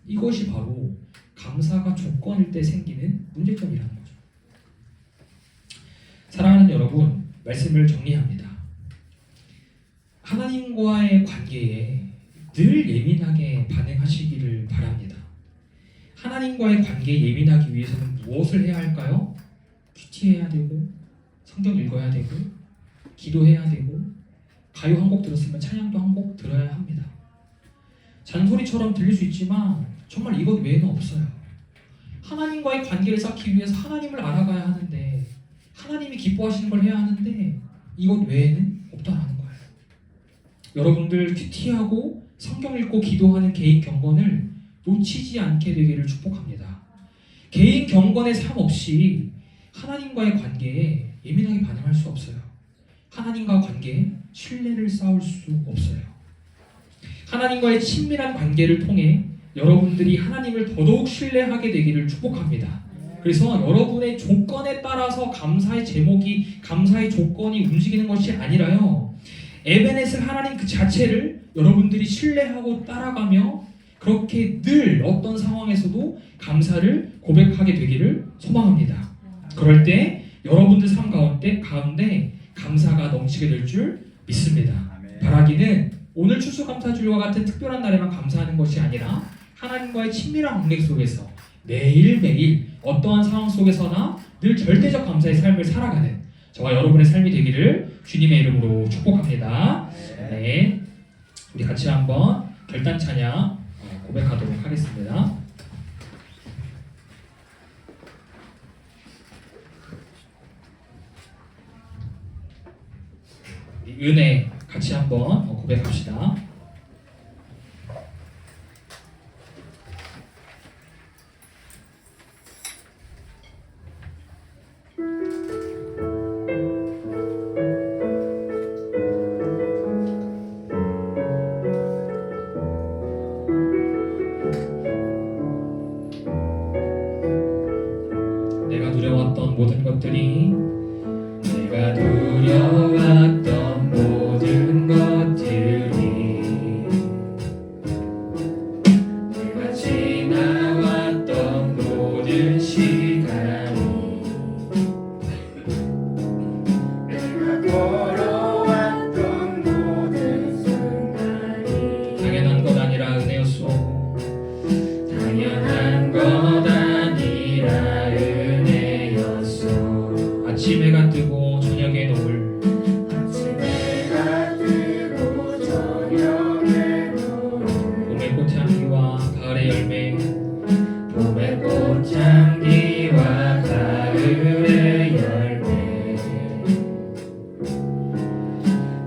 이것이 바로 감사가 조건일 때 생기는 문제점이라는 거죠. 사랑하는 여러분, 말씀을 정리합니다. 하나님과의 관계에 늘 예민하게 반응하시기를 바랍니다. 하나님과의 관계에 예민하기 위해서는 무엇을 해야 할까요? 큐티해야 되고, 성경 읽어야 되고, 기도해야 되고, 가요 한 곡 들었으면 찬양도 한 곡 들어야 합니다. 잔소리처럼 들릴 수 있지만 정말 이것 외에는 없어요. 하나님과의 관계를 쌓기 위해서 하나님을 알아가야 하는데, 하나님이 기뻐하시는 걸 해야 하는데 이것 외에는 없다라는 거예요. 여러분들 큐티하고 성경 읽고 기도하는 개인 경건을 놓치지 않게 되기를 축복합니다. 개인 경건의 삶 없이 하나님과의 관계에 예민하게 반응할 수 없어요. 하나님과 관계에 신뢰를 쌓을 수 없어요. 하나님과의 친밀한 관계를 통해 여러분들이 하나님을 더더욱 신뢰하게 되기를 축복합니다. 그래서 여러분의 조건에 따라서 감사의 제목이, 감사의 조건이 움직이는 것이 아니라요, 에베넷을 하나님 그 자체를 여러분들이 신뢰하고 따라가며 그렇게 늘 어떤 상황에서도 감사를 고백하게 되기를 소망합니다. 그럴 때 여러분들 삶 가운데 감사가 넘치게 될 줄 믿습니다. 바라기는 오늘 추수감사주일과 같은 특별한 날에만 감사하는 것이 아니라 하나님과의 친밀한 관계 속에서 매일매일 어떠한 상황 속에서나 늘 절대적 감사의 삶을 살아가는 저와 여러분의 삶이 되기를 주님의 이름으로 축복합니다. 네, 우리 같이 한번 결단 찬양 고백하도록 하겠습니다. 은혜 같이 한번 고백합시다. 내가 누려왔던 모든 것들이, 내가 누려왔던 모든 것들이, 내가 지나왔던 모든 시간이, 내가 걸어왔던 모든 순간이 당연한 것 아니라 은혜였소. 당연한 것 아니라 은혜였소. 아침 해가 뜨고 저녁에 노을, 아침 해가 뜨고 저녁에 노을, 봄의 꽃향기와 가을의 열매, 봄의 꽃향기와 가을의 열매,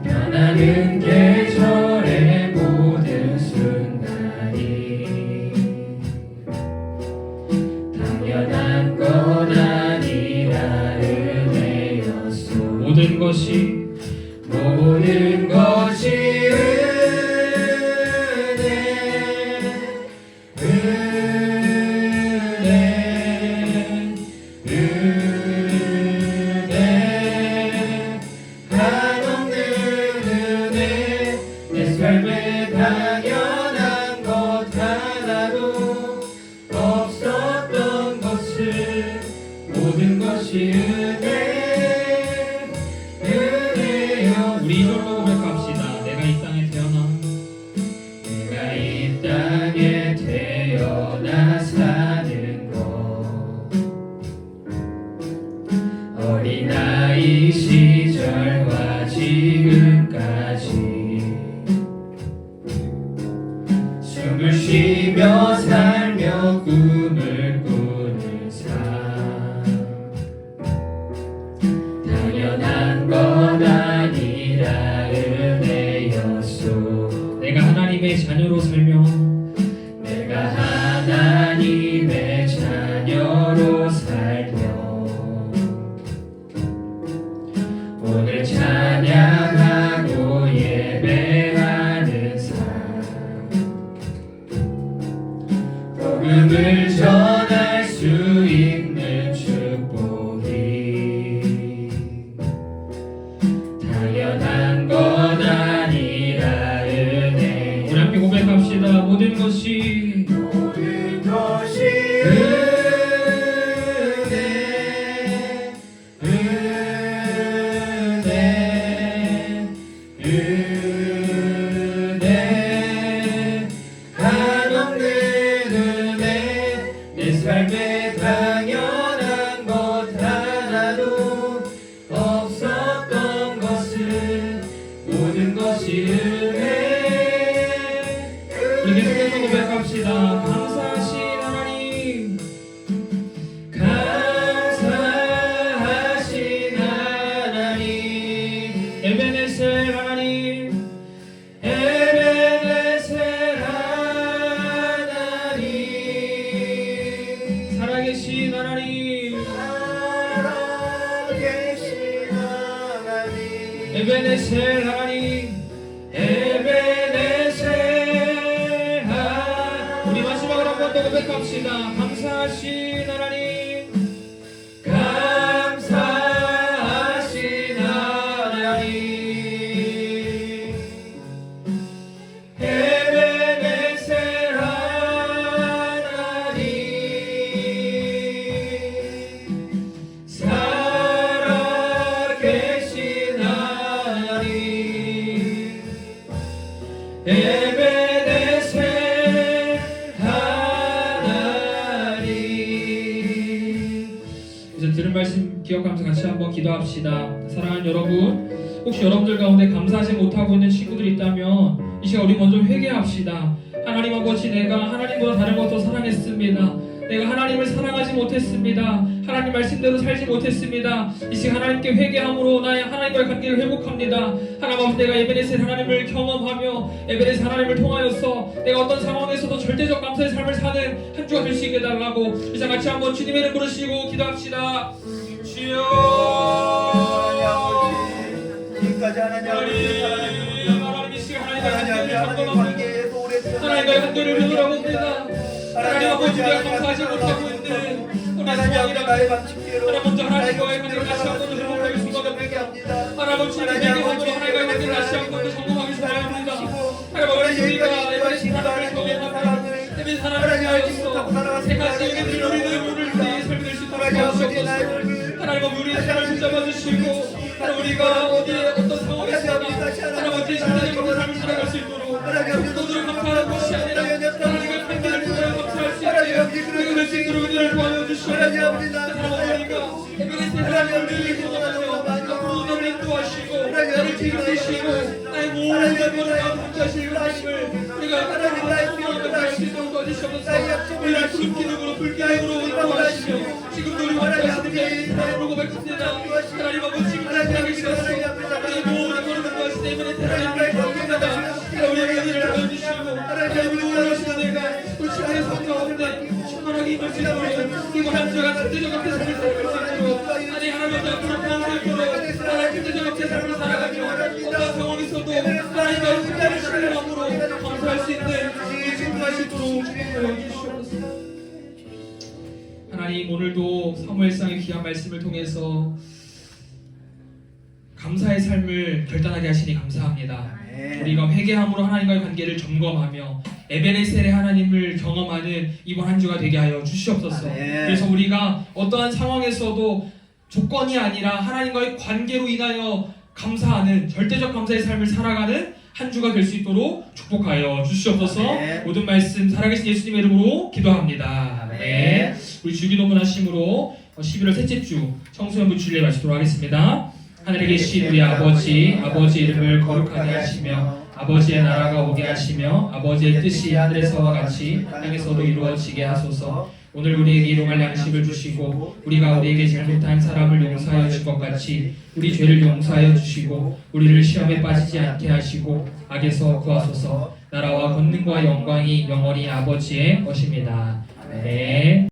변하는 계절의 모든 순간이 당연한 것 아니라 은혜였소. 모든 것이 은혜 한없는 은혜. 내 삶에 당연한 것 하나도 없었던 것을, 모든 것이 은혜요. 우리 이절로 고백합시다. 내가 이 땅에 태어나, 내가 이 땅에 태어나 사는 것, 어린아이 시절과 지금까지 숨을 쉬며 살며 꿈을 꾸는 삶, 당연한 것 아니라 은혜였소. 내가 하나님의 자녀로 살며, 내가 하나님의 자녀로 살며 오늘 찬양하고 예배하는 삶, 복음을 전할 수 있는 축복이 당연한 것 아니라 은혜. 우리 함께 고백합시다. 모든 것이 은혜 한없는 은혜 내 삶에 당연한 것 하나도 없었던 것을 모든 것이 은혜 우리 계속해서 고백합시다. 감사하신 하나님 감사하신 하나님 에베네셀 하나님 에베네셀 하나님 살아계신 하나님 에베네셀 하나님 에베네셀 우리 마지막으로 한 번 더 고백합시다. 감사하신 하나님 감사하신 하나님 에베네셀 하나님 살아계신 하나님 에베네셀 하나님 이제 들은 말씀 기억하면서 같이 한번 기도합시다. 사랑하는 여러분, 혹시 여러분들 가운데 감사하지 못하고 있는 친구들이 있다면 이 시간 우리 먼저 회개합시다. 하나님 아버지, 내가 하나님보다 다른 것도 사랑했습니다. 내가 하나님을 사랑하지 못했습니다. 하나님 말씀대로 살지 못했습니다. 이 시간 하나님께 회개함으로 나의 하나님과의 관계를 회복합니다. 하나님 아버지, 내가 에베네셀 하나님을 경험하며 에베네셀 하나님을 통하여서 내가 어떤 상황에서도 절대적 감사의 삶을 사는 한 주가 될 수 있게 해달라고 이제 같이 한번 주님의 이름 부르시고 기도합시다. 주여 지금까지 하나님 하나님 이 시간 하나님과의 관계를 점검합니다. 관계에서 오랫동안 하나님과의 관계를 회복합니다. 하나님 아버지, 우리가 감사하지 못하고 있는 우리 상황이라 나의 방식대로 하나님 먼저 하나님과의 관계를 다시 한번 회복하기 소망합니다. 하나님 주님 회개함으로 하나님과의 관계를 다시 한번 통하기 소망합니다. 하나님 아버지, 우리가 에베네셀 하나님을 경험하며 에베네셀 하나님을 위하여서 세 가지 은혜들을 우리는 오늘 우리의 삶이 될 수 있도록 도와주시옵소서. 하나님 아버지, 우리의 삶을 붙잡아 주시고 하나님 우리가 어디에 어떤 상황에서나 하나님 아버지 절대적으로 삶을 살아갈 수 있도록 돈으로 감사하는 것이 아니라 하나님의 관계를 통하여 감사할 수 있게 우리가 될 수 있도록 은혜를 도와주시옵소서. 하나님 에베네셀 하나님을 경험하며 앞으로 너를 인도하시고 너를 지키시고 나의 모든 것을 감사하시는 하나님을 우리가 하나님을 할수 있도록 도와주시옵소서. 우리를 푸른 기둥으로 불기둥으로 인도하시며 지금도 우리 완전하시는 게 하나님으로 고백합니다. 하나님 아버지, 지금 살아계시옵소서. 우리의 모든 것을 인도하시는 에베네셀 하나님을 경험합니다. 우리의 은혜를 보여주시고 하나님을 원하시는 내가 우리 시간의 성도 가운데 충만하게 임할 수 있도록 이번 한 주간 절대적 앞에 삶을 살아갈 수 있도록 아니 하나님 앞으로 평생토록 하나님 절대적 앞에 삶을 살아가며 어떤 상황에서도 하나님과의 관계를 신뢰함으로 감사할 수 있는 이 친구가 있도록 보여주시옵소서. 하나님, 오늘도 사무엘상의 귀한 말씀을 통해서 감사의 삶을 결단하게 하시니 감사합니다. 우리가 회개함으로 하나님과의 관계를 점검하며 에베네셀의 하나님을 경험하는 이번 한 주가 되게 하여 주시옵소서. 그래서 우리가 어떠한 상황에서도 조건이 아니라 하나님과의 관계로 인하여 감사하는 절대적 감사의 삶을 살아가는 한 주가 될 수 있도록 축복하여 주시옵소서. 모든 말씀 살아계신 예수님의 이름으로 기도합니다. 아멘. 우리 주기도문 하심으로 11월 셋째 주 청소년부 주일에 마치도록 하겠습니다. 하늘에 계신 우리 아버지, 아버지의 이름을 거룩하게 하시며 아버지의 나라가 오게 하시며 아버지의 뜻이 하늘에서와 같이 땅에서도 이루어지게 하소서. 오늘 우리에게 일용할 양식을 주시고 우리가 우리에게 잘못한 사람을 용서하여 줄 것 같이 우리 죄를 용서하여 주시고 우리를 시험에 빠지지 않게 하시고 악에서 구하소서. 나라와 권능과 영광이 영원히 아버지의 것입니다. 아멘.